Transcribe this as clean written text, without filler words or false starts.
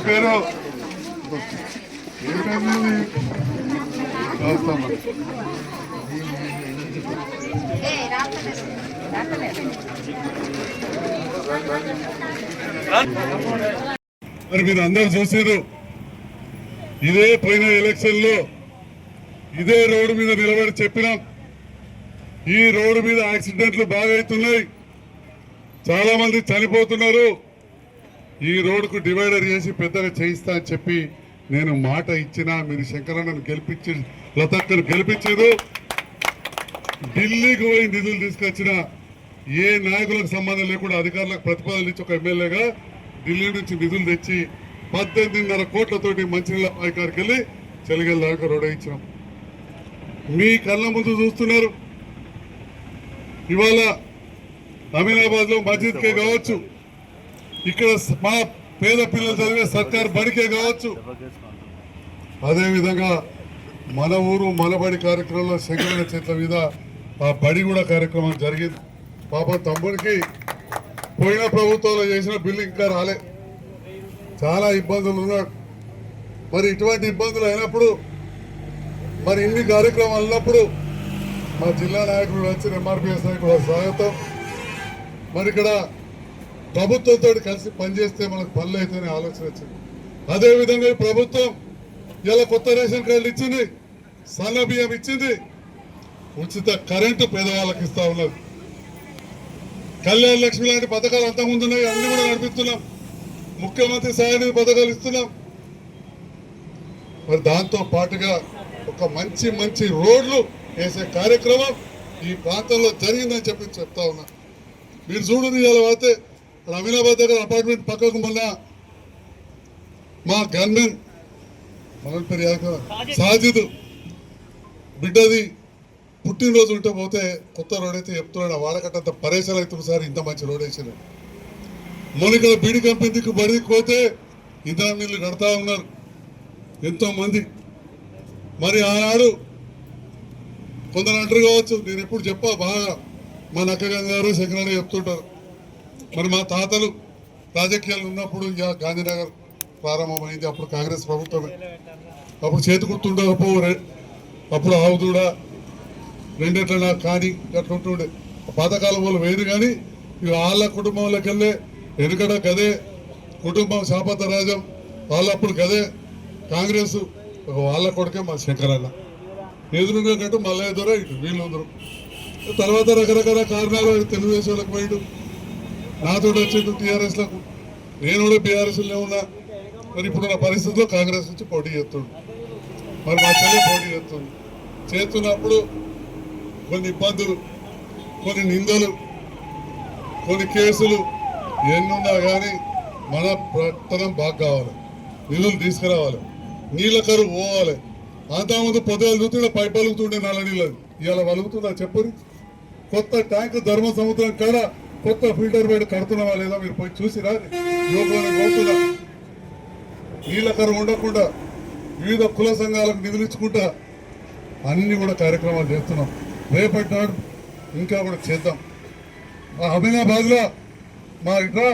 పేరు మరి మీరు అందరూ చూసారు. ఇదే పోయిన ఎలక్షన్ లో ఇదే రోడ్డు మీద నిలబడి చెప్పినాం, ఈ రోడ్డు మీద యాక్సిడెంట్లు బాగా అవుతున్నాయి, చాలా మంది చనిపోతున్నారు, ఈ రోడ్డుకు డివైడర్ చేసి పెద్దగా చేయిస్తా అని చెప్పి నేను మాట ఇచ్చినా. మీరు శంకరన్నను గెలిపించి లతక్కను గెలిపించారు. ఢిల్లీకి పోయి నిధులు తీసుకొచ్చిన ఏ నాయకులకు సంబంధం లేకుండా అధికారులకు ప్రతిపాదనలు ఇచ్చి ఒక ఎమ్మెల్యేగా ఢిల్లీ నుంచి నిధులు తెచ్చి 18.5 కోట్లతోటి మంచినీళ్ళ పైకారికి వెళ్ళి చెలిగల్ దాకా రోడ్ ఇచ్చినాం. మీ కళ్ళ ముందు చూస్తున్నారు. ఇవాళ అమీనాబాద్ లో మస్జిద్కే కావచ్చు, ఇక్కడ మా పేద పిల్లలు చదివే సర్కార్ బడికే కావచ్చు, అదేవిధంగా మన ఊరు మన బడి కార్యక్రమంలో శంకరన్న చెట్ల మీద ఆ బడి కూడా కార్యక్రమం జరిగింది. పాపం తమ్ముడికి పోయిన ప్రభుత్వంలో చేసిన బిల్లు ఇంకా రాలే, చాలా ఇబ్బందులు ఉన్నాడు. మరి ఇటువంటి ఇబ్బందులు అయినప్పుడు, మరి ఇన్ని కార్యక్రమాలు ఉన్నప్పుడు మా జిల్లా నాయకుడు వచ్చిన ఎంఆర్పిఎస్ నాయకుడు స్వాగతం. మరి ఇక్కడ ప్రభుత్వంతో కలిసి పనిచేస్తే మనకు పనులు అవుతాయనే ఆలోచన వచ్చింది. అదేవిధంగా ఈ ప్రభుత్వం ఇలా కొత్త రేషన్ కార్డులు ఇచ్చింది, సన్న బియ్యం ఇచ్చింది, ఉచిత కరెంటు పేదవాళ్ళకి ఇస్తా ఉన్నారు. కళ్యాణ లక్ష్మి లాంటి పథకాలు అంతకుముందు ఉన్నాయి, అన్ని కూడా నడిపిస్తున్నాం. ముఖ్యమంత్రి సహాయ పథకాలు ఇస్తున్నాం. మరి దాంతో పాటుగా ఒక మంచి మంచి రోడ్లు వేసే కార్యక్రమం ఈ ప్రాంతంలో జరిగిందని చెప్పి చెప్తా ఉన్నా. మీరు చూడండి, ఇలా అయితే అమీనాబాద్ దగ్గర అపార్ట్మెంట్ పక్కకు మొన్న మా గన్మెన్ మన పేరు సాజిద్ బిడ్డది పుట్టినరోజు ఉంటే పోతే కొత్త రోడ్ అయితే చెప్తున్నాడు, వాడకట్టంత పరేషాలు అవుతుంది సార్, ఇంత మంచి రోడ్ వేసిన. మొన్న ఇక్కడ బీడీ కంపెనీకి బడికి పోతే ఇంధనం నీళ్ళు కడతా ఉన్నారు ఎంతో మంది. మరి ఆనాడు కొందరు అంటారు కావచ్చు, నేను ఎప్పుడు చెప్పా బాగా, మా నక్కగంగ గారు శంకరన్న చెప్తుంటారు. మరి మా తాతలు రాజకీయాలు ఉన్నప్పుడు ఇక గాంధీనగర్ ప్రారంభమైంది, అప్పుడు కాంగ్రెస్ ప్రభుత్వమే. అప్పుడు చేతి గుర్తుండకపో, అప్పుడు ఆవుదూడ రెండెట్ల నాకు కానీ అట్లా ఉంటుండే. పాతకాలం వాళ్ళు వేరు, కానీ ఇక వాళ్ళ కుటుంబంలోకి వెళ్ళే వెనుకడ గదే కుటుంబం శాపత రాజం, వాళ్ళప్పుడు గదే కాంగ్రెస్, వాళ్ళ కొడుకే మా శంకరన్న. ఎదురుగా కట్టు మళ్ళీ ఎదురా ఇటు వీళ్ళు అందరూ. తర్వాత రకరకాల కారణాలు తెలుగుదేశం వాళ్ళకి పోయిడు, నాతో వచ్చేటు టీఆర్ఎస్లకు, నేను కూడా బీఆర్ఎస్లో ఉన్నా. మరి ఇప్పుడున్న పరిస్థితుల్లో కాంగ్రెస్ నుంచి పోటీ చేస్తుండు. మరి మా చెల్లె పోటీ చేస్తున్నప్పుడు కొన్ని ఇబ్బందులు, కొన్ని నిందలు, కొన్ని కేసులు ఎన్నున్నా కానీ మన పట్టణం బాగా కావాలి, నిధులు తీసుకురావాలి, నీళ్ళ కరువు పోవాలి. అంతకుముందు పొద్దులు చూస్తుంటే పై పలుకుతుండే నల్ల నీళ్ళది, ఇవాళ వలుగుతుందా చెప్పుని. కొత్త ట్యాంక్ ధర్మ సముద్రం కాడ కొత్త ఫిల్టర్ బెడ్ కడుతున్నావా లేదా మీరు పోయి చూసిరా. యువకులను పోతున్నా నీళ్ళ కరువు ఉండకుండా వివిధ కుల సంఘాలకు నిధులు ఇచ్చుకుంటా అన్ని కూడా కార్యక్రమాలు చేస్తున్నాం. రేపటి నాడు ఇంకా కూడా చేద్దాం. ఆ అమీనాబాద్లో మా ఇట్లా